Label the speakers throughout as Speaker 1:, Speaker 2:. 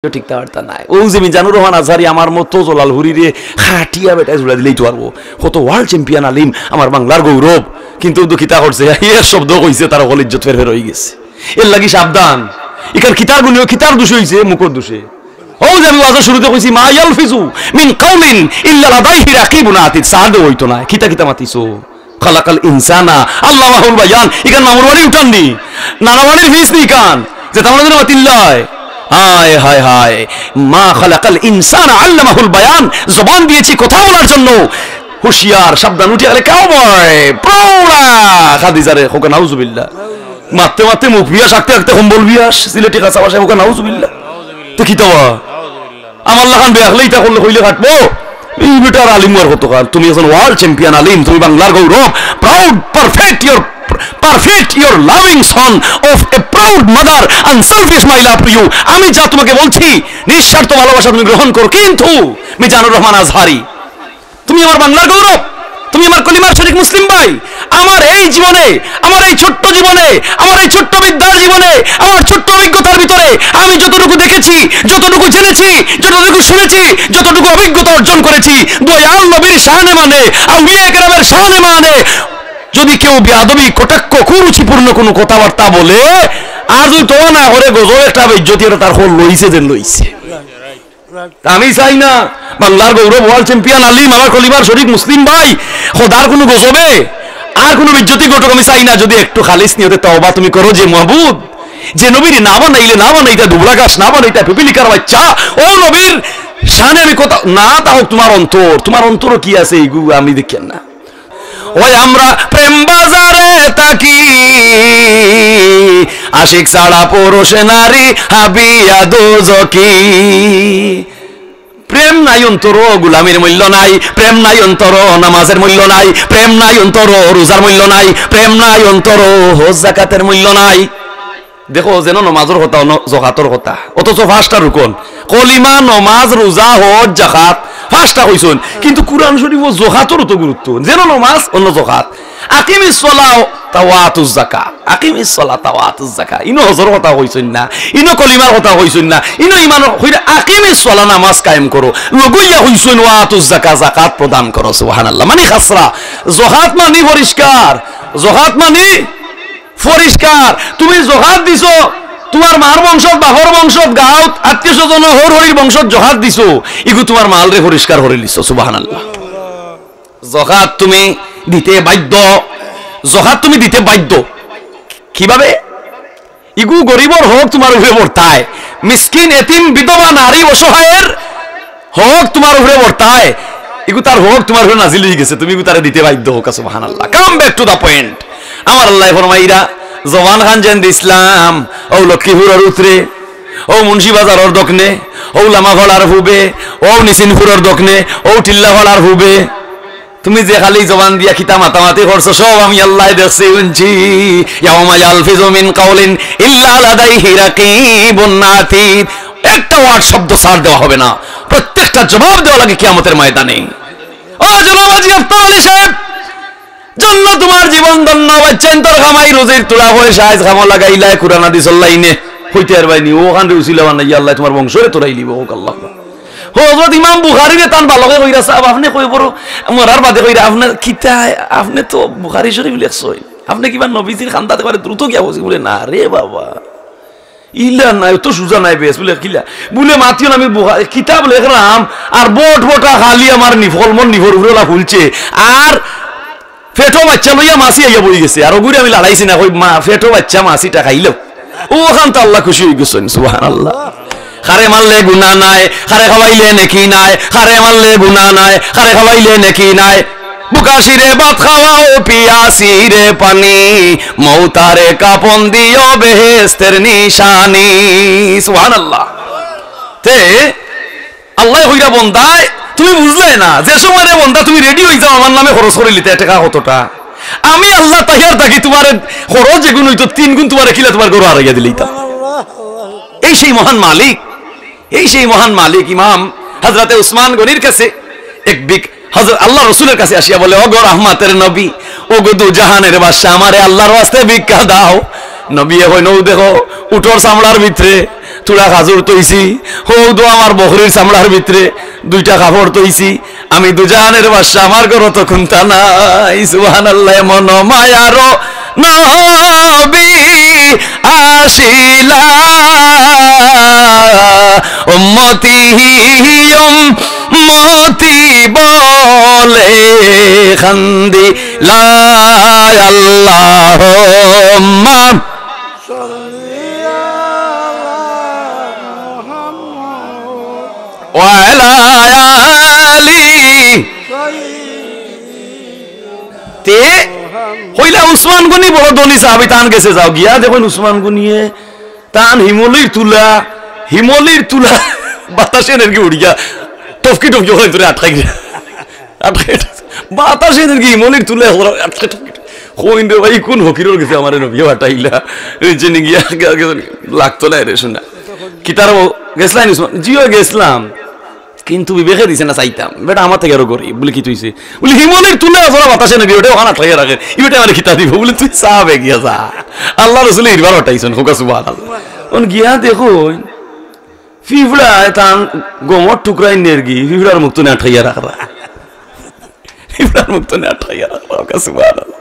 Speaker 1: ঠিক তা নাই ও যে মিজানুর রহমান আজহারি আমার মতো জলাল হুরিরে খাটিয়া বেটায় জুড়া দিলেই তো পারবো কত ওয়ার্ল্ড চ্যাম্পিয়ন আলিম আমার বাংলার গৌরব কিন্তু দুঃখিতা করছে এর শব্দ কইছে তার হল ইজ্জত ফের হয়ে গেছে এর লাগি সাবধান এখান কিতার গুণীয় কিতার দোষ হইছে মুখর দোষে ও যে আমি ওয়াজের শুরুতে কইছি মা ইয়ালফিজু মিন কাউলিন ইল্লা লাদাইহি রাকিবুন আতিদ সাদ হইতো না কিতা কিতা মাতিছো খালাকাল ইনসানা আল্লাহুল বায়ান এখান মামুর বাড়ি উঠাননি নানাবাড়ির ফিস নি কান যে তার জন্য মাতিল্লায় হায় হায় হায় মা খালাকাল ইনসানা আল্লামাহুল বায়ান জবান দিয়েছি কথা বলার জন্য হুশিয়ার সাবধান উঠে গেলে কাউবয় প্রৌঢ়া খাদিজারে হোক নাউজুবিল্লাহ মারতে মারতে মুখ বিয়াস আঁকতে আঁকতে কম্বল বিয়াস সিলেটি কাঁচা ভাষায় হোক নাউজুবিল্লাহ তো কি তবা আমার লাগান বেয়াকলেই তা করলে হইলে কাটবো এই বেটার আলিমার হতো কার তুমি এখন ওয়ার্ল্ড চ্যাম্পিয়ন আলিম তুমি বাংলার গৌরব proud perfect your loving son of a proud mother unselfish my love to you আমি যা তোমাকে বলছি নিঃস্বার্থ ভালোবাসা তুমি গ্রহণ করো কিন্তু মিজানুর রহমান আজহারি তুমি আমার বাংলার গৌরব তুমি আমার কলিমার শরীক মুসলিম ভাই আমার এই জীবনে আমার এই ছোট্ট জীবনে আমার এই ছোট্ট বিদ্যার জীবনে আমার ছোট্ট অভিজ্ঞতার ভিতরে আমি যতটুকু দেখেছি যতটুকু জেনেছি যতটুকু শুনেছি যতটুকু অভিজ্ঞতা অর্জন করেছি দয়াল নবীর শানে মানে আউলিয়া কেরামের শানে মানে যদি কেউ বেয়াদবি কটাক্ষ কুরুচিপূর্ণ কোনো কথাবার্তা বলে আর যদি তো না করে গজব একটা ইজ্জতি তার হল লইছে যেন লইছে আমি চাই না বাংলার গৌরব ওয়ার্ল্ড চ্যাম্পিয়ন আলিম আমার কলিমার শরীক মুসলিম ভাই খোদার কোনো গজবে আর কোনো ইজ্জতি ঘটক আমি চাই না যদি একটু খালিস নিয়তে তওবা তুমি করো যে মাহবুব যে নবীর না বানাইতা দুবলা গাছ না বানাইতা পিপিলিকার বাচ্চা ও নবীর শানে আমি কথা না তা হোক তোমার অন্তর কি আছে এইগু আমি দেখেন না ওই আমরা প্রেম বাজারে তাকি আশিক ছাড়া পুরুষে নারী হাবিয়া দোজকি প্রেম নাই অন্তর গোলামির মূল্য নাই প্রেম নাই অন্তর নামাজের মূল্য নাই প্রেম নাই অন্তর রোজার মূল্য নাই প্রেম নাই অন্তর হজ যাকাতের মূল্য নাই দেখো যেন নমাজের কথা জাকাতের কথা অথচ পাঁচটা রুকন কলিমা নমাজ রোজা হজ জাকাত পাঁচটা কইছেন কিন্তু কুরআন শরীফ জাকাতের তো গুরুত্ব যেন নমাজ অন্য জাকাত আকিমিস সালাহ তাওয়াতুজ যাকাত আকিমিস সালাহ তাওয়াতুজ যাকাত ইনো হজর কথা কইছেন না ইনো কলিমার কথা কইছেন না ইনো ঈমান কইরা আকিমিস সালাহ নামাজ কায়েম করো লগইয়া কইছেন ওয়াতুজ যাকাত যাকাত প্রদান করো সুবহানাল্লাহ মানে খাসরা যাকাত মানে পরিষ্কার যাকাত মানে পরিষ্কার তুমি যাকাত দিছো তোমার মার বংশত বাহর বংশত গাঁৱত আত্মীয় স্বজন হর হরির বংশত যাকাত দিছো ইগু তোমার মাল রে পরিষ্কার করে লিছো সুবহানাল্লাহ যাকাত তুমি দিতে বাধ্য কিভাবে ইগু গরিবর হক তোমার উপরে বর্তায় মিসকিন এতিম বিধবা নারী অসহায়ের হক তোমার উপরে বর্তায় ইগু তার হক তোমার উপরে নাজিল হয়ে গেছে তুমি ইগু তারে দিতে বাধ্য হোক সুবহানাল্লাহ come back to the point আমার আল্লাহ ফরমাইরা জওয়ান খান জেন্দ ইসলাম ও লক্ষ্মীপুরের উতরে ও মুন্সিবাজারের দক্ষিণে ও লামাফলার পূবে ও নিসিনপুরের দক্ষিণে ও টিল্লাফলার পূবে তুমি যে খালি জবান দিয়া খিতা মাতামাতি করছো সব আমি আল্লাহ দেখছি শুনছি ইয়াউমা ইয়ালফিজু মিন কাউলিন ইল্লা লাদাইহি রাকিবুন আতীদ একটা ওয়ার্ড শব্দ ছাড় দেওয়া হবে না প্রত্যেকটা জবাব দেওয়া লাগে কিয়ামতের ময়দানে ও জনাব আজি আফতাব আলী সাহেব জন্য তোমার জীবন ধন্য বাচ্চান তোর খামাই রোজির তোলা পয়সা আজ খামো লাগাইলাই কুরআন হাদিস লাইনে হইতে আর বাইনি ওখান রে উছিলা বানাই আল্লাহ তোমার বংশরে তোরাই লিব ও আল্লাহ হযরত ইমাম বুখারী রে তান ভালো করে কইরা সাহেব আপনি কই বড় মরার বাদে কইরা আপনি কিতা আপনি তো বুখারী শরীফ লেখছই আপনি কিবা নবীজির খানদাতে করে দ্রুত গিয়া বসি বলে না রে বাবা ইলা নাই তো সুজা নাই বেশ বলে কিলা বলে মাতিও আমি বুখারী কিতাব লেখলাম আর বটা খালি আমার নিফল মন নিফর উড়লা ফুলছে আর ফেটো বাচ্চা লইয়া মাসি আইয়া বই গেছে আর ওগুরি আমি লড়াইছি না কই মা ফেটো বাচ্চা মাসিটা খাইলো ওখান তো আল্লাহ খুশি হয়ে গেছেন সুবহানাল্লাহ খারে মারলে গুনাহ নাই খারে খাওয়াইলে নেকি নাই খারে মারলে গুনাহ নাই খারে খাওয়াইলে নেকি নাই বুকাশিরে ভাত খাওয়াও পিয়াসিরে পানি মৌতারে কাপন দিও বেহেশতের নিশানি সুবহানাল্লাহ তে আল্লাহ হইরা বন্দায় তুমি বুঝলে না যে সময় রে বন্দা তুমি রেডি হই যাও আমার নামে খরচ করে লিতে টাকা কতটা আমি আল্লাহ তাহিয়ার থাকি তোমার খরচ যেগুণ হইতো 3 গুণ তোমার খিলা তোমার গরু হারাইয়া দিলেইতা এই সেই মহান মালিক ইমাম হযরতে উসমান গনির কাছে এক বিগ হযরত আল্লাহ রাসূলের কাছে আসিয়া বলে ও গো রহমতের নবী ও গো দু জাহানের বাদশা আমারে আল্লাহর ওয়াস্তে ভিক্ষা দাও নবী কই নও দেখো উটর চামড়ার ভিতরে তুলা খাজুর তৈছি, হৌদো আমার বকরির চামড়ার ভিতরে 2টা কাপড় তৈছি, আমি দুজানের বাদশা, আমার ঘর তো খুনতা নাই। সুবহানাল্লাহ। মন মায়ার নবী আসিলা, উম্মতি উম্মতি বলে খান্দি লা আল্লাহুম্মা ওয়া আলা আলি। তে হইলা উসমান গনি বড় দনি সাহাবী, তান গেছে যাও গিয়া দেখুন উসমান গনিয়ে তান হিমলির তুলা বাতাসে এনার্জি উড়িয়া টফকি টফকি হয়ে ধরে আটকাই বাতাসে এনার্জি হিমলির তুলা আটকে টফকি কইন রে ভাই কোন হকিরর গেছে আমারে নবী হটাইলা জেনে গিয়া লাগতো না রে শোনা কিতার গেছলাম উসমান জিও গেছলাম, কিন্তু বিবেকে দিছে না, চাইতাম বেটা আমার থেকে আরো গরিব বলে কি তুইছে বলে হিমলির তুলে আসলে বাতাসে নাকি ওটা ওখানে আটকাইয়া রাখে, ইবেটা আমার খিতা দিব বলে তুই চাবে গিয়া যা। আল্লাহ রসুল ইরবার হটাইছেন হোকা সুবহানাল্লাহ। গিয়া দেখো ফিফড়া তান গোমর টুকরাই নেরগি ফিফড়ার মুক্ত না আটকাইয়া রাখরা, ফিফড়ার মুক্ত না আটকাইয়া রাখরা হোকা সুবহানাল্লাহ।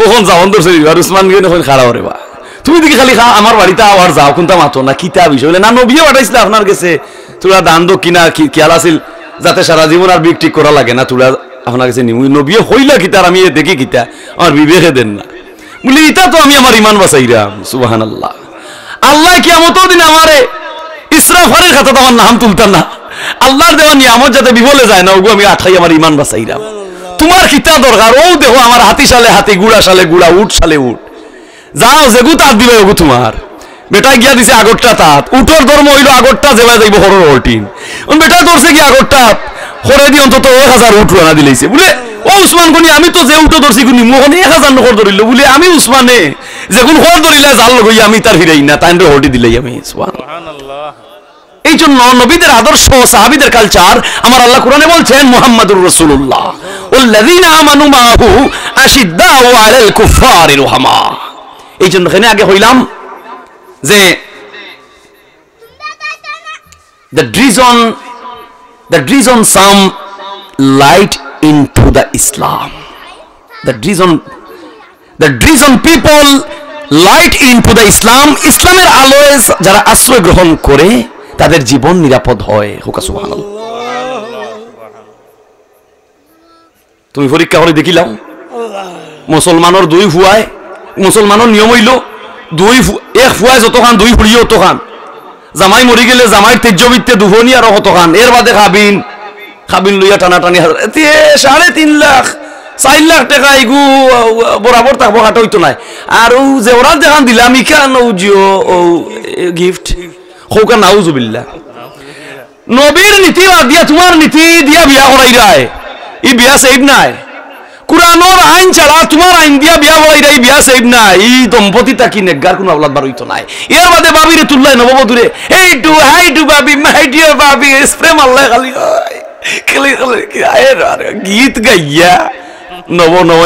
Speaker 1: ওখন যাওন ধরছে আর উসমান গিয়ে ওখানে খাড়া ওরে বা তুমি দেখি খালি আমার বাড়িতে আবার যাও কোনটা মাতো না কিতা বিষয় বলে না নবীও পাঠাইছিল আপনার কাছে, তোরা দান দো কিনা খেয়াল আছিল যাতে সারা জীবন আর বিক ঠিক করা লাগে না, তোরা আপনার কাছে নিমু নবীও হইলা কিতার আমি দেখি কিতা আমার বিবেকে দেন না বলি ইটা তো আমি আমার ইমান বাঁচাইরাম। সুবহানাল্লাহ। আল্লাহ কিয়ামতের দিন আমারে ইসরাফের খাতা আমার নাম তুলতাম না, আল্লাহর দেওয়া নিয়ামত যাতে বিফলে যায় না ওগো আমি আঠাই আমার ইমান বাঁচাইরাম। তোমার কিতা দরকার ও দেখো আমার হাতি সালে হাতি, গুড়া সালে গুড়া, উঠ সালে উঠ, যাও যেগু তাঁত দিবে ওগু তোমার বেটা গিয়া দিছে আগরটা তাঁত, উঠোর ধর্ম হইল আগরটা যেবা যাইব হরর হলটিন, বেটা ধরছে কি আগরটা হরে দিয়ে অন্তত 1000 উঠ রানা দিলেছে বলে ও উসমান গনি আমি তো যে উঠো ধরছি গুনি মোহনে 1000 নখর ধরিল বলে আমি উসমানে যেগুন হর ধরিলে জাল লইয়া আমি তার হিরাই না তাই হরটি দিলেই আমি। সুবহানাল্লাহ। এই জন্য নবীদের আদর্শ সাহাবীদের কালচার আমার আল্লাহ কোরআনে বলছেন মুহাম্মাদুর রাসূলুল্লাহ ওয়াল্লাযীনা আমানু মাহু আশিদ্দাউ আলাল কুফারি রুহামা। এই জন্য এখানে আগে হইলাম যে the reason some light into the Islam, the reason people light into the Islam, ইসলামের আলোয় যারা আশ্রয় গ্রহণ করে তাদের জীবন নিরাপদ হয়। হোকা সুবহানাল্লাহ। তুমি পরীক্ষা করে দেখিলাম মুসলমানের 2 ফুয়ায়, মুসলমানের নিয়ম হইল এক ফুয়ায় যতখান 2 ফুড়িয়ে অতখান, জামাই মরি গেলে জামাই তেজ্যবিত্তে দুভনি আর অতখান, এর বাদে খাবিন লইয়া টানাটানি 3.5 লাখ 4 লাখ টাকা এগু বরাবর থাকবো হাট হইতো নাই। আর ও যে ওরা দেখান দিলাম ইখান গিফট হৌকা নাউজুবিল্লাহ। নবীর নীতি দিয়া তোমার নীতি দিয়া বিয়া করাই যায়, ই বিয়া সেভ নাই। কুরআনের আইন ছাড়া তোমার আইন দিয়া বিয়া করাই যায়, বিয়া সেভ নাই। এই দম্পতি তাকি নেগার কোনো আওলাদ বার হইতো নাই। এর বাদে বাবিরে তুললাই নববধূরে এই টু হাই টু বাবি মাই ডিয়ার বাবি স্প্রে মারলাই খালি গীত গাইয়া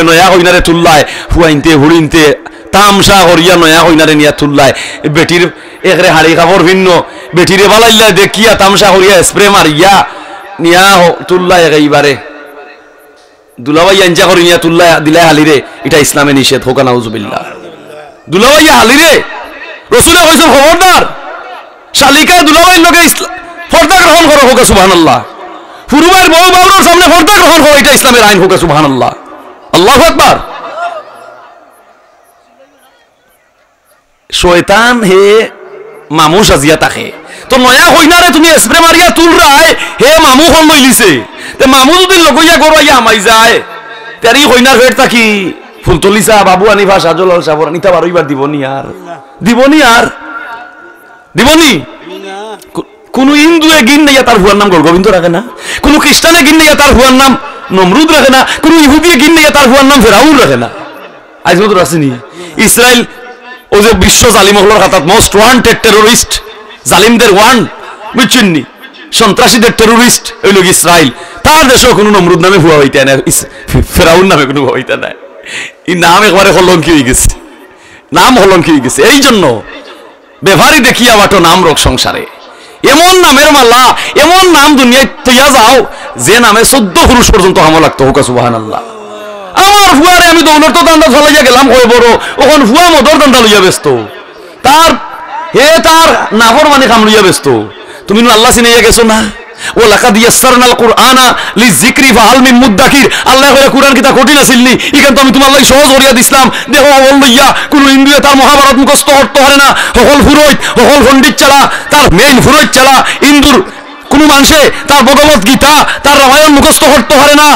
Speaker 1: নয়া হইনারে তুললাই হুয়াইনতে হুড়িনতে তামসা করিয়া নয়া হইনারে নিয়া তুললাই বেটির একরে হাড়ি কাপড় ভিন্ন বেটিরে বালাইলা দেখিয়া তামসা করিয়া স্প্রে মারিয়া নিয়া তুললাই এইবারে দুলাভাই আঞ্জা করি নিয়া তুললাই দিলাই হালিরে, এটা ইসলামে নিষেধ। হোকা নাউজুবিল্লাহ। দুলাভাই হালিরে রসুলে কইছেন খবরদার শালিকা দুলাভাইয়ের লগে পর্দা গ্রহণ করো। হোকা সুবহানাল্লাহ। ফুরুবার বউ বাবুর সামনে পর্দা গ্রহণ করো, এটা ইসলামের আইন। হোকা সুবহানাল্লাহ। আল্লাহু আকবার। শয়তান হে মামু সাজিয়া থাকে তো নয়া হইনারে তুমি স্প্রে মারিয়া তুলরায় হে মামু হল লইলিছে, তে মামু যদি লগইয়া গড়াইয়া আমাই যায় তারি হইনার ফের থাকি ফুলতলিসা বাবু আনিফা সাজল সাবর নিতা বারইবার দিবনি কোন হিন্দুয়ে গিন নাইয়া তার হুয়ার নাম গোবিন্দ রাখে না, কোন খ্রিস্টানে গিন নাইয়া তার হুয়ার নাম নমরুদ রাখে না, কোন ইহুদিয়ে গিন নাইয়া তার হুয়ার নাম ফেরাউন রাখে না। আজ মতো আসেনি ইসরায়েল ও যে বিশ্ব জালিম হলোর খাতাত মোস্ট ওয়ান্টেড টেরোরিস্ট, জালিমদের বুঝছেন নি, সন্ত্রাসীদের টেরোরিস্ট হইল ইসরায়েল। তার দেশেও কোনো নমরুদ নামে হুয়া হইতে না, ফেরাউন নামে কোনো হুয়া হইতে নাই। এই নাম একবারে হলঙ্কি হয়ে গেছে, নাম হলঙ্কি হয়ে গেছে। এই জন্য বেভারি দেখিয়া বাটো নাম রোগ সংসারে। এমন নামের মাল্লা, এমন নাম দুনিয়ায় তৈয়া যাও যে নামে 14 পুরুষ পর্যন্ত হামলা লাগতো। হুকা সুবহানাল্লাহ। আমার ফুয়ারে আমি দৌলত দান্ডা চলাইয়া গেলাম হয়ে বড়, ওখান ফুয়া মদর দান্ডা লইয়া ব্যস্ত, তার নাফর মানে কাম লইয়া ব্যস্ত। তুমি আল্লাহ চিনাইয়া গেছো না? ও লাকাদ ইয়াসসারনাল কুরআনা লিযিকরি ফাহাল মিন মুদ্দাকির। আল্লাহ কইরা কুরআন কিতা কঠিন আছিল নি, ইখান তো আমি তোমার লাগি সহজ করিয়া দিছিলাম। দেখো ওল লইয়া কোন হিন্দুয়ে তার মহাভারত মুখস্থ করতে পারে না, সকল পুরোহিত সকল পণ্ডিত চালা, তার মেইন পুরোহিত চালা হিন্দুর কোন মানুষে তার ভগবত গীতা তার রামায়ণ মুখস্থ করতে পারে না।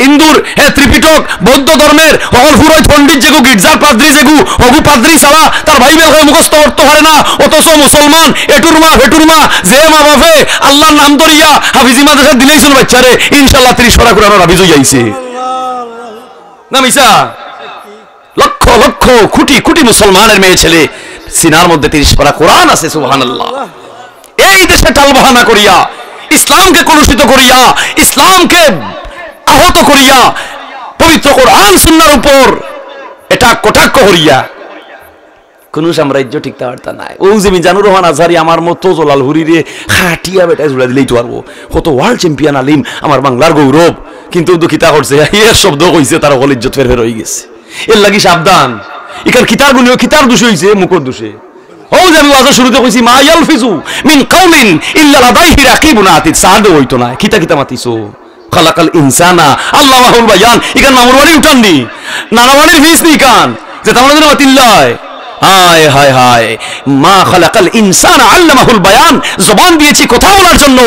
Speaker 1: হিন্দুর ত্রিপিটক বৌদ্ধ ধর্মের সকল পুরোহিত পণ্ডিত যেগু গির্জার পাদ্রী যেগু হগু পাদ্রী চালা তার ভাইবেল হয়ে মুখস্থ করতে পারে না। অথচ মুসলমান এটুরমা ফেটুরমা যে মা বাপে আল্লাহর নাম ধরিয়া হাফিজি মাদ্রাসা দিলেইছিল বাচ্চারে ইনশাআল্লাহ 30 পারা কোরআন হাফিজ হই যাইছে না মিছা? লক্ষ লক্ষ কোটি কোটি মুসলমানের মেয়ে ছেলে সিনার মধ্যে 30 পারা কোরআন আছে। সুবহানাল্লাহ। এই দেশে টালবাহানা করিয়া, ইসলামকে কলুষিত করিয়া, ইসলামকে আহত করিয়া, পবিত্র কোরআন সুন্নাহর উপর এটা কটাক্ষ করিয়া কোন সাম্রাজ্য টিকতে পারতা নাই। ও যে মিজানুর রহমান আজহারি আমার মতো জলাল হুরিরে খাটিয়া বেটায় জুড়া দিলেই তো পারবো। কত ওয়ার্ল্ড চ্যাম্পিয়ন আলিম, আমার বাংলার গৌরব, কিন্তু কিতা করছে এর শব্দ কইছে তার সকল ইজ্জত ফের হয়ে গেছে। এর লাগি সাবধান। ইকার কিতার গুণীয় কিতার দোষে হইছে মুখর দোষে। ও যে আমি ওয়াজের শুরুতে কইছি মা ইয়ালফিজু মিন কাউলিন ইল্লা লাদাইহি রাকিবুন আতিদ। সাদ হইতো না কিতা কিতা মাতিছো খালাকাল ইনসানা আল্লামাহুল বায়ান। ইকান মামুর বাড়ি উঠান নি, নানা বাড়ির ফিস নি কান যে তাহলে যেন মাতিল্লায়। হায় হায় হায়, মা খালাকাল ইনসানা আল্লামাহুল বায়ান। জবান দিয়েছি কথা বলার জন্য,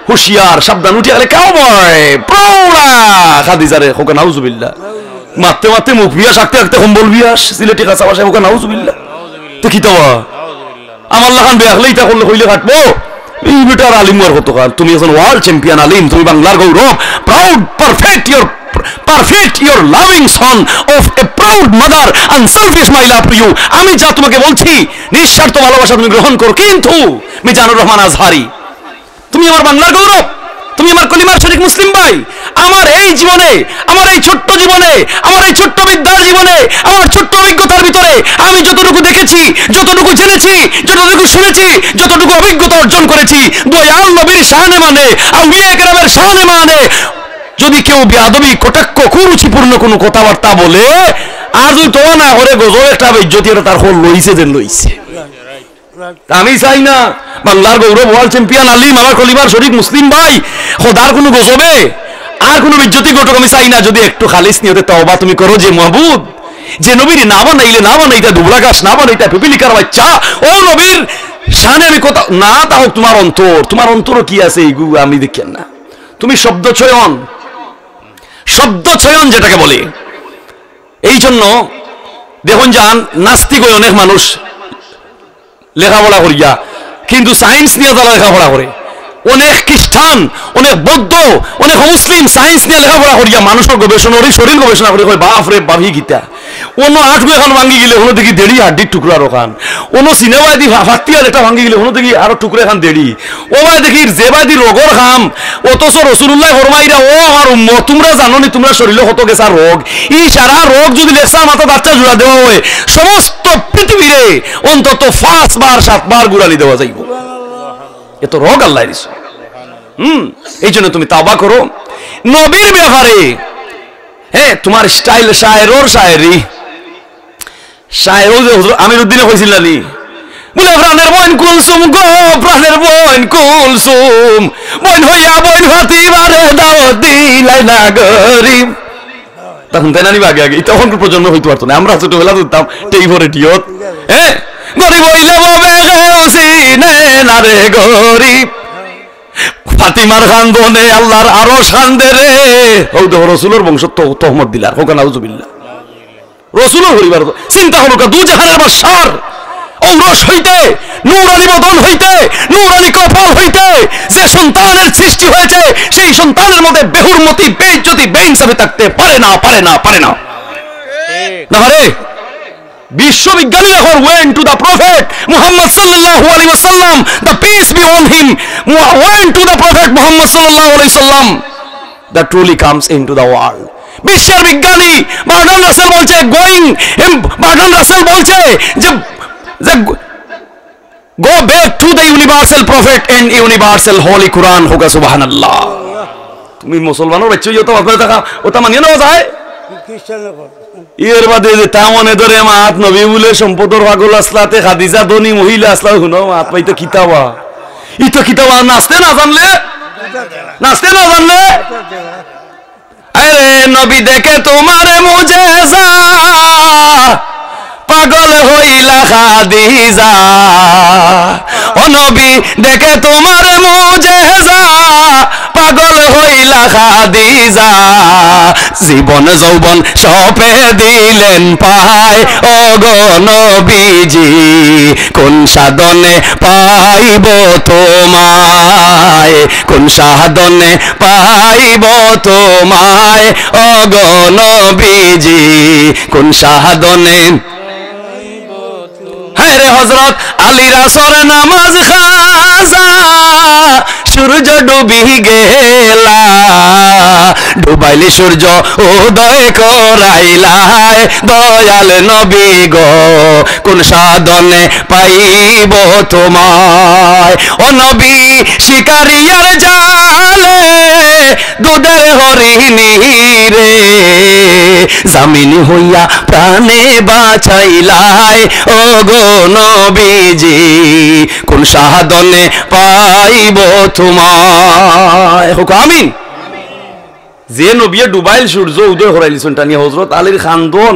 Speaker 1: হুশিয়ার সাবধান। উঠে গেলে কাউবয় প্রৌঢ়া খাদিজারে হোকা নাউজুবিল্লাহ। মারতে মারতে মুখ বিয়াস, আঁকতে আঁকতে কম্বল বিয়াস, সিলেটি কাঁচা ভাষায় হোকা নাউজুবিল্লাহ। তো কি তোমা আমার লাগান বেয়াকলেই তা করলে হইলে কাটবো। এই বেটার আলিম আর কত কাল। তুমি এখন ওয়ার্ল্ড চ্যাম্পিয়ন আলিম, তুমি বাংলার গৌরব। Proud perfect your loving son of a proud mother unselfish my love to you. আমি যা তোমাকে বলছি নিঃস্বার্থ ভালোবাসা তুমি গ্রহণ করো। কিন্তু মিজানুর রহমান আজহারি, তুমি আমার বাংলার গৌরব, তুমি আমার কলিমার শরীক মুসলিম ভাই। আমার এই জীবনে, আমার এই ছোট্ট জীবনে, আমার এই ছোট্ট বিদ্যার জীবনে, আমার ছোট্ট অভিজ্ঞতার ভিতরে আমি যতটুকু দেখেছি, যতটুকু জেনেছি, যতটুকু শুনেছি, যতটুকু অভিজ্ঞতা অর্জন করেছি, দয়াল নবীর শানে মানে, আউলিয়া কেরামের শানে মানে, যদি কেউ বেয়াদবি কটাক্ষ কুরুচিপূর্ণ কোনো কথাবার্তা বলে আর যদি তো না করে গজল একটা বেজ্জতি তার হল লইছে যে লইছে। আমি চাই না বাংলার গৌরব ওয়ার্ল্ড চ্যাম্পিয়ন আলিম আমার কলিমার শরীফ মুসলিম ভাই খোদার কোনো গজবে আর কোনো বেজ্জতি ঘটক আমি চাই না। যদি একটু খালিস নিয়তে তওবা তুমি করো যে মাহবুব, যে নবীর না বানাইলে না বানাইতা দুবরা গাছ, না বানাইতা পিপিলিকার বাচ্চা, ও নবীর শানে আমি কথা না তা হোক। তোমার অন্তর, তোমার অন্তরও কি আছে এইগু আমি দেখেন না। তুমি শব্দ চয়ন যেটাকে বলে, এই জন্য দেখুন যান নাস্তিক হয়ে অনেক মানুষ লেখাপড়া করিয়া, কিন্তু সায়েন্স নিয়ে তারা লেখাপড়া করে। অনেক খ্রিস্টান, অনেক বৌদ্ধ, অনেক মুসলিম সায়েন্স নিয়ে লেখাপড়া করিয়া মানুষের গবেষণা, শরীর গবেষণা করে বাপ রে বাভি গীতা অন্য আটকু এখন ভাঙ্গি গেলে হলো দেখি দেড়ি হাড্ডির টুকরা রখান, অন্য সিনেমায় দি ফাটিয়াল একটা ভাঙ্গি গেলে হলো দেখি আরো টুকরা খান দেড়ি, ও ভাই দেখি যে ভাই দি রোগর খাম। অথচ রসুল্লাহ ফরমাইরা ও আমার উম্মত তোমরা জানো নি তোমরা শরীরে কত গেছা রোগ, এই সারা রোগ যদি লেসা মাথা বাচ্চা জোড়া দেওয়া হয় সমস্ত পৃথিবীরে অন্তত 5 বার 7 বার গুড়ালি দেওয়া যাইব। এত রোগ আল্লাহ দিছে। এই জন্য তুমি তাওবা করো নবীর ব্যাপারে। হ্যাঁ, তোমার স্টাইল শায়েরর শায়েরি শায়ের আমির উদ্দিনে কইছিল না বলে প্রাণের বইন কুলসুম গো প্রাণের বইন কুলসুম বইন হইয়া বইন হাতি বারে দাওয়াত দিলাই না গরিব। তখন তাই নানি আগে আগে তখন প্রজন্ম হইতে পারতো না। আমরা ছোটবেলা ধরতাম টেইভ রেডিওত, হ্যাঁ গরিব হইলে ববে সিনে না রে গরিব ফাতিমার খানদনে আল্লাহর আরো শান্দে রে। ও দেখো রসুলের বংশ তহমত দিলার হোক নাউজুবিল্লাহ। রসুলের পরিবার চিন্তা হলো দু জাহানের বাদশার ঔরস হইতে নূরানি বদন হইতে নূরানি কপাল হইতে যে সন্তানের সৃষ্টি হয়েছে সেই সন্তানের মধ্যে বেহুরমতি বেইজ্জতি বেইনসাফি থাকতে পারে না পারে না পারে না। না রে বিশ্ববিজ্ঞানীরা went to the prophet Muhammad sallallahu alaihi wasallam, the peace be on him, went to the prophet Muhammad sallallahu alaihi wasallam that truly comes into the world. বিশ্বের বিজ্ঞানী বার্টন রাসেল বলছে Go back to the universal prophet and universal holy Quran. হোগা সুবহানাল্লাহ। তুমি মুসলমানের বাচ্চা যত আপনার টাকা ওটা মানিয়ে নেওয়া যায় এর বাদে যে তা মনে ধরে মাত নবী বলে সম্পদর পাগল আসলাতে খাদিজা ধনী মহিলা আসলা শুনো মাত পাইতে কিতাবা ইতো কিতাবা নাচতে না জানলে আরে নবী দেখে তোমার মুজেজা পাগল হইলা খাদিজা ও নবী দেখে তোমার মুজেজা পাগল হইলা খাদিজা জীবন যৌবন সপে দিলেন পায় ও গো নবীজি কোন সাধনে পাইব তোমায় কোন সাধনে পাইব তোমায় ও গো নবীজি কোন সাধনে হ্যাঁ হযরত আলীর আসর নামাজ খাজা সূর্য ডুবি গেলা ডুবাইলি সূর্য উদয় করাইলাই দয়াল নবী গো কোন সাধনে পাইব তোমায় ও নবী শিকারিয়ার জালে দুধের হরিণী রে জামিনী হইয়া প্রাণে বাঁচাইলাই ও গো নবীজি কোন সাধনে পাইব তোমায় হোক আমিন যে নবী ডুবাইল সূর্য উদয় করাইলিছেন টানি হযরত আলীর খানদন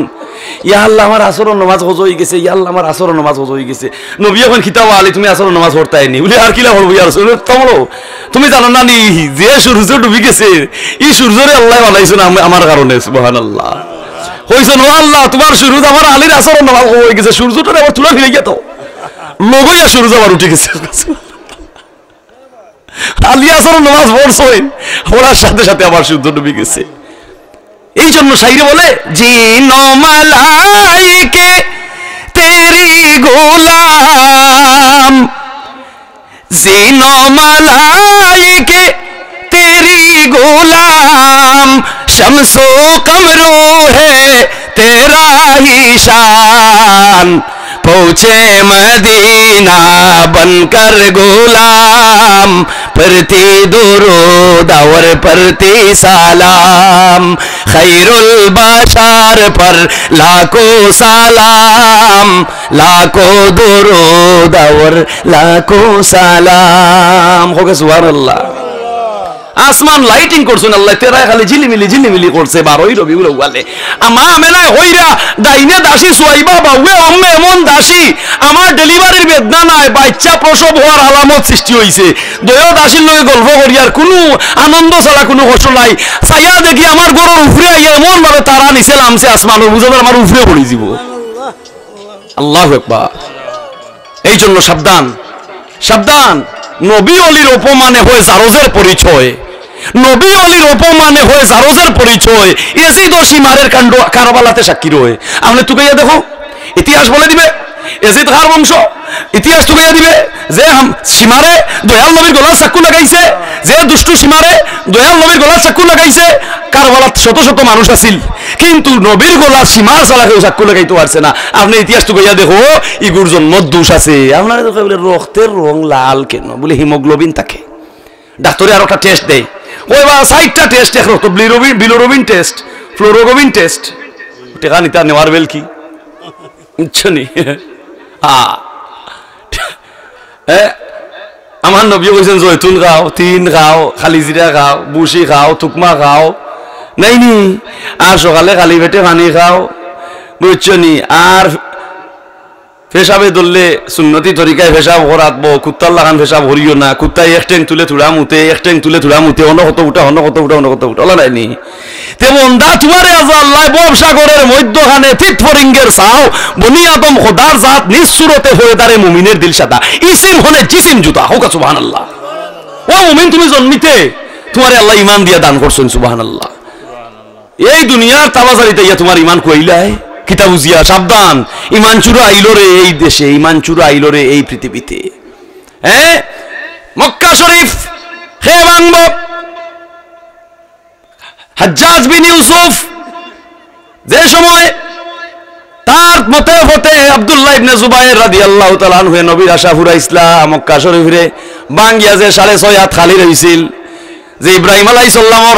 Speaker 1: ইয়া আল্লাহ আমার আসরের নামাজ হজ হয়ে গেছে ইয়া আল্লাহ আমার আসরের নামাজ হজ হয়ে গেছে নবী এখন খিতাব আলী তুমি আসরের নামাজ পড়তাই নি বলে আর কিলা পড়বো ইয়া রাসূল তোমরা তুমি জানো না নি যে সূর্য ডুবি গেছে এই সূর্যরে আল্লাহ বানাইছেন আমার কারণে সুবহানাল্লাহ কইছেন ও আল্লাহ তোমার সূর্য আমার আলীর আসরের নামাজ হয়ে গেছে সূর্যটা আবার তুলে ফিরে গেত লগইয়া সূর্য আবার উঠে গেছে আলী আসরের নামাজ পড়ছেন পড়ার সাথে সাথে আবার সূর্য ডুবি গেছে এই জন্য শাইরে বলে জিনো মালাইকে তেরি গোলাম জিনো মালাইকে তেরি গোলাম शम्सो कमरू है तेरा ही शान पहुँचे मदीना बनकर गुलाम परती दुरूद और परती सलाम खैरुल बशर पर लाखों सलाम लाखों दुरूद और लाखों सलाम हो गया सुभान अल्लाह আসমান লাইটিং করছেন আল্লাহ তেরা খালি ঝিলিমিলি করছে 12ই রবিউল আউয়ালে আমা আমেনা হইরা ডাইনে দাসী সুয়াইবা বাউয়ে আম্মে এমন দাসী আমার ডেলিভারির বেদনা নাই বাচ্চা প্রসব হওয়ার আলামত সৃষ্টি হইছে দয়া দাসীর লগে গল্প করি আর কোনো আনন্দ ছাড়া কোনো কষ্ট নাই ছায়া দেখি আমার গরুর উপরে আইয়া এমন ভাবে তারা নিচে নামছে আসমানের বুঝাবে আমার উপরে পড়ে যাব আল্লাহু আকবার এই জন্য সাবধান নবী ওলির অপমানে হয় জারজের পরিচয় নবী ওলির অপমানে হয় জারজের পরিচয় এজিদ ও সীমারের কাণ্ড কারবালাতে সাক্ষী রয় আপনি তুকাইয়া দেখো ইতিহাস বলে দিবে এজিদ কার বংশ ইতিহাস তুকাইয়া দিবে যে সীমারে দয়াল নবীর গলার চাক্কু লাগাইছে যে দুষ্টু সীমারে দয়াল নবীর গলার চাক্কু লাগাইছে কারবালাত শত শত মানুষ আছিল কিন্তু নবীর গলা সীমার ছাড়া কেউ চাক্কু লাগাইতে পারছে না আপনি ইতিহাস তুকাইয়া দেখো ইগুর জন্ম দোষ আছে আপনারা দেখো বলে রক্তের রং লাল কেন বলে হিমোগ্লোবিন থাকে ডাক্তারে আর একটা টেস্ট দেয় ওই বা 60টা টেস্ট এক রক্ত বিলোরবিন টেস্ট ফ্লোরোগোবিন টেস্ট টেকা নিতা নেওয়ার বেল কি বুঝছনি আমার নবী কইছেন জয়তুন খাও তিন খাও খালি জিরা খাও বুসি খাও থুকমা খাও নাই নি আর সকালে খালি পেটে পানি খাও বুঝছনি আর পেশাবে ধরলে সুন্নতি তরিকায় পেশাব করাতবো কুত্তার লাগান পেশাব ভরিও না কুত্তাই এক ট্যাং তুলে থুড়া মুতে অন্য কত উঠা ওলা নাইনি তেমন দা তোমারে আল্লাহ ববসাগরের মধ্যখানে তিত ফরিঙ্গের চাও বনি আদম খোদার জাত নিঃসুরতে হয়ে দাঁড়ে মুমিনের দিল সাদা ইসিম হনে জিসিম জুতা হোক সুবহানাল্লাহ ও মুমিন তুমি জন্মিতে তোমারে আল্লাহ ইমান দিয়া দান করছেন সুবহানাল্লাহ এই দুনিয়ার তাবাজারিতে ইয়া তোমার ইমান কইলাই কিতাবুজিয়া সাবধান ইমান চুরা আইলো রে এই দেশে ইমান চুরা আইলো রে এই পৃথিবীতে হ্যাঁ মক্কা শরীফ হে ভাঙব হাজ্জাজ বিন ইউসুফ যে সময় তার খেদমতে হতে আব্দুল্লাহ ইবনে জুবায়ের রাদিয়াল্লাহু তাআলা আনহু নবীর আশা ফুরাইছিলা মক্কা শরীফে বাঙ্গিয়া যে 6.5 হাত খালি রইছিল যে ইব্রাহিম আলাইহিস সালামর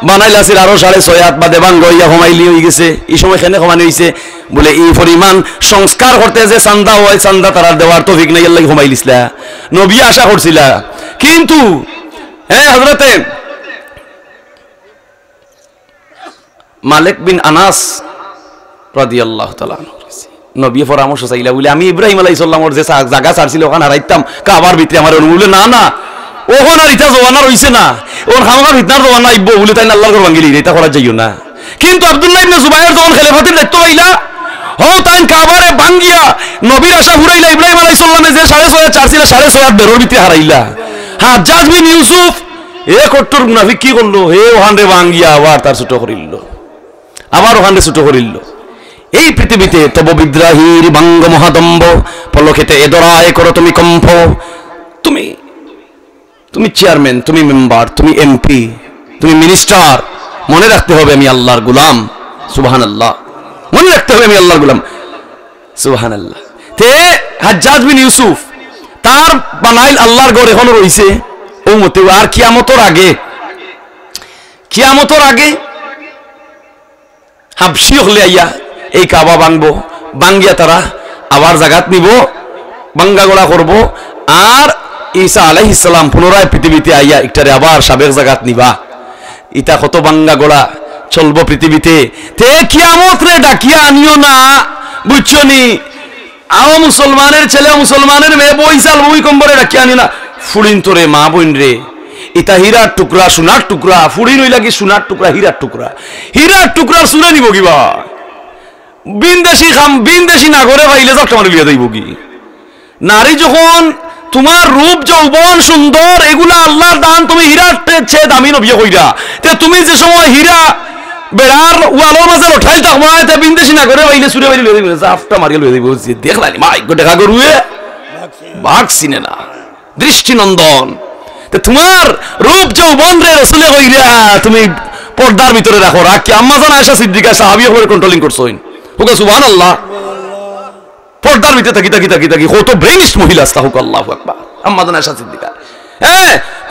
Speaker 1: বানাইলাছিল আরো 6.5 হাত বাদে বাঙ্গ হইয়া কমাইলি হই গেছে এই সময় কেনে কমানি হইছে বলে এই পরিমাণ সংস্কার করতে যে চান্দা হয় চান্দা তারা দেওয়ার তৌফিক নাই আল্লাহ কমাইলিছলা নবী আশা করছিলা কিন্তু হযরতে মালিক বিন আনাস রাদিয়াল্লাহু তাআলা নবী পরামর্শ চাইলা বলে আমি ইব্রাহিম আলাইহিস সালামর যে জায়গা ছাড়ছিল ওখানে হারাইতাম কাবার ভিতরে আমার বলে না না ওখানে আর ইটা জওয়ানা রইছে না ওখান খামার ভিতর জওয়ানা আইব বলে তাই আল্লাহর ঘর ভাঙিলি এটা করা যাইও না কিন্তু আব্দুল্লাহ ইবনে জুবায়ের যখন খেলাফতের দায়িত্ব পাইলা ও তাই কাবারে ভাঙিয়া নবীর আশা ফুরাইলা ইব্রাহিম আলাইহিস সালামে যে 6.5 চারছিল 6.5 বেরোর ভিতরে হারাইলা হাজ্জাজ বিন ইউসুফ কট্টর মুনাফিক কি করলো ওখানে ভাঙিয়া আবার তার ছোট করিল আবার ওখানে ছোট করিল এই পৃথিবীতে তব বিদ্রাহীর বাঙ্গ মহাদম্ব পলকেতে এদরায় করো তুমি কম্প তুমি চেয়ারম্যান তুমি মেম্বার তুমি এমপি তুমি মিনিস্টার মনে রাখতে হবে আমি আল্লাহর গোলাম সুবহানাল্লাহ মনে রাখতে হবে আমি আল্লাহর গোলাম সুবহানাল্লাহ তে হাজ্জাজ বিন ইউসুফ তার বানাইল আল্লাহর ঘর এখনো রইছে ও মতে আর কিয়ামতের আগে হাবশি হলে আইয়া এই কাবা ভাঙবো ভাঙ্গিয়া তারা আবার জাগাত নিব ভাঙ্গা গোড়া করবো আর ঈসা আলাইহিস সালাম পুনরায় পৃথিবীতে আইয়া একটারে আবার সাবেক জাগাত নিবা ইটা কত ভাঙ্গা গোড়া চলবো পৃথিবীতে তে কিয়ামত রে ডাকিয়া আনিও না বুঝছো নি আও মুসলমানের ছেলে মুসলমানের মেয়ে বইসাল ভূমিকম্পরে ডাকিয়া আনিও না ফুড়িন তোরে মা বোন রে ইটা হীরার টুকরা সোনার টুকরা ফুড়িন হইলা কি সোনার টুকরা হীরার টুকরা সুরে নিব কিবা বিনদেশি না করে পাইলে জটকা মারি লিয়া যাইব কি নারী যখন তোমার রূপ যৌবন সুন্দর এগুলা আল্লাহর দান তুমি হীরার চেয়ে দামি নবী কইরা তে তুমি যে সময় হীরা বেড়ার ওয়ালোর মাঝে লঠাইল থাকবা তে বিনদেশি না করে পাইলে সুরে পাইলে লিয়া যাইব জাফটা মারিয়া লিয়া যাইব দেখলানি মাই গো দেখা গরুয়ে বাঘ চিনে না দৃষ্টিনন্দন তে তোমার রূপ যৌবন রে রাসূলে কইরা তুমি পর্দার ভিতরে রাখো রাখি আম্মা জান আয়েশা সিদ্দিকা সাহাবী হয়ে কন্ট্রোলিং করছইন ওকে সুবহানাল্লাহ পর্দার ভিতরে থাকি কত ব্রেনিস্ট মহিলা আস্তাগফিরুল্লাহু আকবার আম্মা জান আয়েশা সিদ্দিকা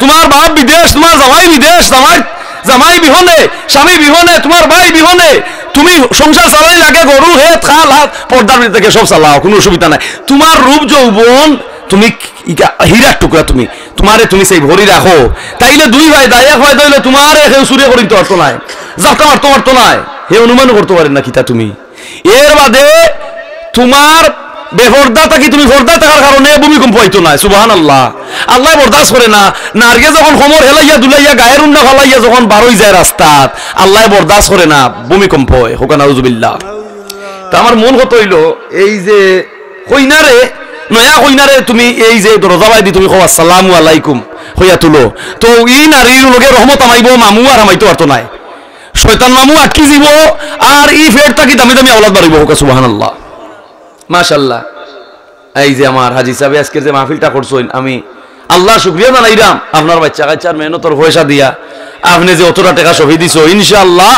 Speaker 1: তোমার বাপ বিদেশ তোমার জামাই বিদেশ জামাই বিহনে স্বামী বিহনে তোমার ভাই বিহনে তুমি সংসার চালাই লাগে গরু হেত খাল হাত পর্দার ভিতরে থেকে সব চালাও কোনো অসুবিধা নাই তোমার রূপ যৌবন তুমি হীরার টুকরা তুমি সেই ভরি রাখো তাইলে দুই ভাই দায় এক ভাই দইলে তোমার সুরে করিতে পারতো নাই জাপটা মারতে পারতো নাই হে অনুমান করতে পারেন না কিতা তুমি এর বাদে তোমার বেপর্দা থাকি তুমি পর্দা থাকার কারণে ভূমিকম্প হইতো না সুবহানাল্লাহ আল্লাহ বরদাস্ত করে না নারকে যখন খমর হেলাইয়া দুলাইয়া গায়ের উন্না ফালাইয়া যখন বারোই যায় রাস্তাত আল্লাহ বরদাস্ত করে না ভূমিকম্প হয় হোক নাউজুবিল্লাহ তা আমার মন কত হইল এই যে কইনারে নয়া কইনারে তুমি এই যে দরজা দি তুমি কও আসসালামু আলাইকুম হইয়া তুলো তো ই নারীর লগে রহমত আমাইব মামু আর আমাইতো পারতো নাই শয়তান মামু আটকি যাব আর ই ফের থাকি দামি দামি আওলাদ বাড়িব হোক সুবহানাল্লাহ মাশাআল্লাহ এই যে আমার হাজী সাহেব আজকে যে মাহফিলটা করছেন আমি আল্লাহ শুকরিয়া জানাইরাম আপনার বাচ্চা কাচ্চার মেহনতর পয়সা দিয়া আপনি যে অতটা টাকা সহি দিছো ইনশাআল্লাহ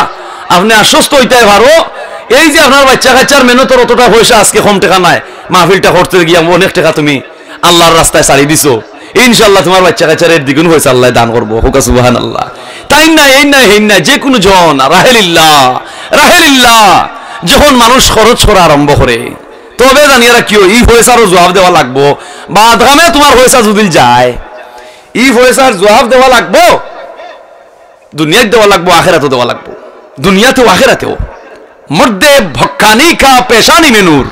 Speaker 1: আপনি আশ্বস্ত হইতে পারো এই যে আপনার বাচ্চা কাচ্চার মেহনতর অতটা পয়সা আজকে কম টাকা নাই মাহফিলটা করতে গিয়া অনেক টাকা তুমি আল্লাহর রাস্তায় ছাড়ি দিছো ইনশাআল্লাহ তোমার বাচ্চা কাচ্চার এর দ্বিগুণ পয়সা আল্লাহ দান করবো হোক সুবহানাল্লাহ তাই না এই না যে কোনো জন রাহেলিল্লাহ যখন মানুষ খরচ করা আরম্ভ করে তবে জানিয়ারা কি এই পয়সারও জবাব দেওয়া লাগবো বাদগামে তোমার পয়সা যদি যায় এই পয়সার জবাব দেওয়া লাগবো দুনিয়াতে দেওয়া লাগবো আখেরাতেও দেওয়া লাগবো দুনিয়াতেও আখেরাতেও মর্দে ভক্কানি কা পেশানি মে নূর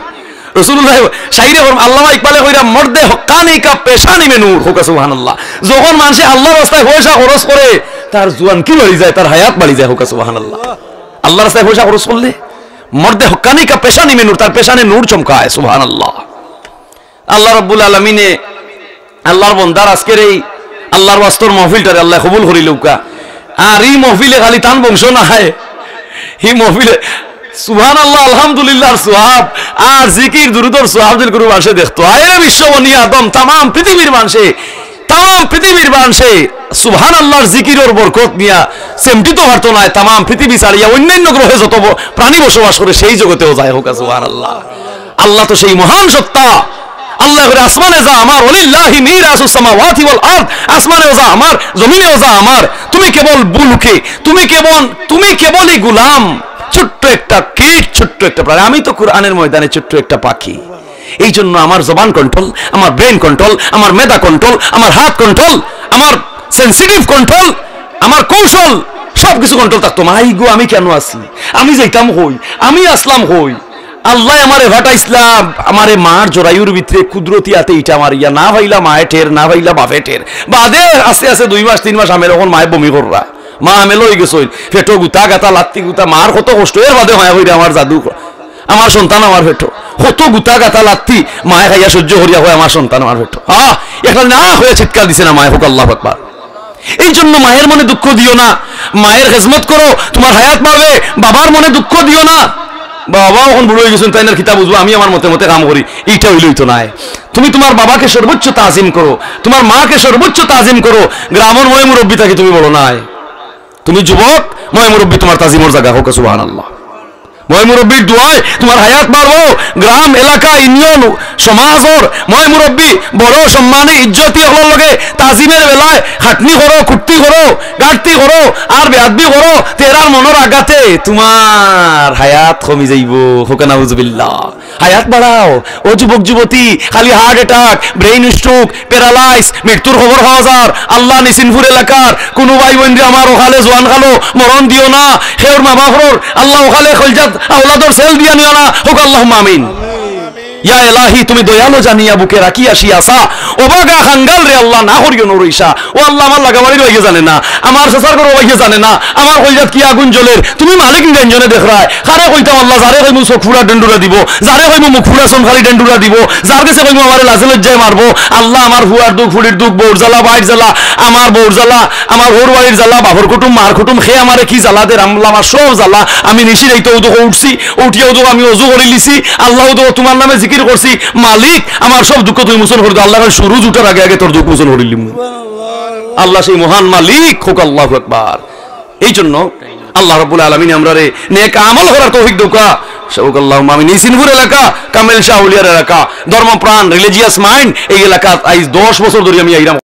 Speaker 1: রাসূলুল্লাহ শাইরে আল্লামা ইকবালে কইরা মর্দে হক্কানি কা পেশানি মে নূর হোক সুবহানাল্লাহ যখন মানুষ আল্লাহর রাস্তায় পয়সা খরচ করে তার জুয়ান কি বাড়ি যায় তার হায়াত বাড়ি যায় হোক সুবহানাল্লাহ আল্লাহর রাস্তায় পয়সা খরচ করলে মর্দে হক্কানি কা পেশানি মে নূর তার পেশানে নূর চমকায় সুবহানাল্লাহ আল্লাহ রাব্বুল আলামিনে আল্লাহর বান্দার আজকের এই আল্লাহর ওয়াস্তর মাহফিলটারে আল্লাহ কবুল করিলুকা আর এই মাহফিলে খালি তান বংশ না হয় এই মাহফিলে সুবহানাল্লাহ আলহামদুলিল্লাহর সওয়াব আর জিকির দুরুদর সওয়াব দিল করে মানুষে দেখতো আয়রে বিশ্ববনি আদম तमाम পৃথিবীর মানুষে সুবহানাল্লাহর জিকিরের বরকত নিয়া সেমটি তো পারতো না तमाम পৃথিবী ছাড়িয়া অন্যান্য গ্রহে যত প্রাণী বসবাস করে সেই জগতেও যায় হোক সুবহানাল্লাহ আল্লাহ তো সেই মহান সত্তা। আল্লাহ করে আসমানে যা আমার, ওয়ালিল্লাহি মিরাসুস সামাওয়াতি ওয়াল আরদ, আসমানেও যা আমার, জমিনেও যা আমার। তুমি কেবল বুলকে, তুমি কেবলই গোলাম, ছোট্ট একটা কীট, ছোট্ট একটা প্রাণী। আমি তো কোরআনের ময়দানে ছোট্ট একটা পাখি। এই জন্য আমার জবান কন্ট্রোল, আমার ব্রেন কন্ট্রোল, আমার মেধা কন্ট্রোল, আমার হাত কন্ট্রোল, আমার সেন্সিটিভ কন্ট্রোল, আমার কৌশল সবকিছু কন্ট্রোল থাকতো। মাই গো, আমি কেন আছি? আমি যাইতাম হই, আমি আসলাম হই। আল্লাহ আমারে ভাটাইছিলাম, আমারে মার জরায়ুর ভিতরে কুদরতি আতে ইটা মারিয়া, না ভাইলা মায়ে টের, না ভাইলা বাপে টের। বাদে আস্তে আস্তে 2 মাস 3 মাস আমের এখন মায়ে বমি কররা, মা আমেল হয়ে গেছে, ফেটো গুতা গাতা লাত্তি গুতা, মার কত কষ্ট। এর বাদে মায়া হইরা আমার জাদু, আমার সন্তান আমার ফেটো, কত গুতা গাতা লাত্তি মায়ে খাইয়া সহ্য করিয়া হয় আমার সন্তান আমার ফেটো। এখানে না হয়ে চিৎকার দিছে না মায়ে, হোক আল্লাহু আকবার। এই জন্য মায়ের মনে দুঃখ দিও না, মায়ের খেজমত করো, তোমার হায়াত বাড়বে। বাবার মনে দুঃখ দিও না, বাবা এখন বুড়ো হয়ে গেছেন, তাই না কিতাব বুঝবো, আমি আমার মতে মতে কাম করি, এইটা হইলই তো নাই। তুমি তোমার বাবাকে সর্বোচ্চ তাজিম করো, তোমার মাকে সর্বোচ্চ তাজিম করো। গ্রামের ময় মুরব্বী থাকে তুমি বলো নাই, তুমি যুবক, ময় মুরব্বী তোমার তাজিমর জায়গা হোক, সুবহানাল্লাহ। ময় মুরব্বীর দোয়ায় তোমার হায়াত বাড়বো। গ্রাম এলাকা ইউনিয়ন সমাজর ময় মুরব্বী বড় সম্মানে ইজ্জতি হলোর লগে তাজিমের বেলায় খাটনি করো, কুট্টি করো, গাঁটতি করো, আর বেয়াদবি করো, তেরার মনের আঘাতে তোমার হায়াত কমি যাইব, হোক নাউজুবিল্লাহ। হায়াত বাড়াও ও যুবক যুবতী। খালি heart attack, brain stroke, paralyse, মৃত্যুর খবর হওয়া যার আল্লাহ নিসিনপুর এলাকার কোনো ভাই বোন আমার ওখালে জোয়ান খালো মরণ দিও না। হেওর মা বাপর আল্লাহ ওখালে খলজাত আওলাদর সেল দিয়া নিও না, হোক আল্লাহুম্মা আমিন। ইয়া ইলাহি, তুমি দয়ালু জানিয়া বুকে রাখি আসি আসা, ওবাগা খাঙ্গাল রে আল্লাহ না করিও নরইসা। ও আল্লাহ, আমার লাগাবাড়ি রইয়ে জানে না, আমার শেষার করে রইয়ে জানে না, আমার কলজাত কি আগুন জ্বলের, তুমি মালিক নিরঞ্জনে দেখ রায়। খারে কইতাম আল্লাহ, যারে কইমু চোখ ফুড়া ডেন্ডুরা দিব, যারে কইমু মুখ ফুড়া সোনখালি ডেন্ডুরা দিব, যার কাছে কইমু আমার লাজে লজ্জায় মারবো। আল্লাহ, আমার হুয়ার দুঃখ, ফুড়ির দুঃখ, বউর জ্বালা, বাইর জ্বালা, আমার বউর জ্বালা, আমার হোর বাড়ির জ্বালা, বাপর কুটুম, মার কুটুম, খেয়ে আমারে কি জ্বালা দে রামলা, আমার সব জ্বালা। আমি নিশি রাইতে উদুক উঠছি, উঠিয়া উদুক আমি অজু করে লিছি, আল্লাহ উদুক তোমার নামে জিকির করছি। মালিক, আমার সব দুঃখ তুমি মোচন করে দাও। আল্লাহ সুরুজ উঠার আগে আগে তোর দুঃখ মোচন করিলিম। আল্লাহ সেই মহান মালিক, হোক আল্লাহু আকবার। এই জন্য আল্লাহ রাব্বুল আলামিন আমরা রে নেক আমল করার তৌফিক দাও। হোক আল্লাহুম্মা আমিন। সিনপুর এলাকা, কামেল শাহ উলিয়ার এলাকা, ধর্মপ্রাণ রিলিজিয়াস মাইন্ড এই এলাকা আজ 10 বছর ধরে আমি আইরাম।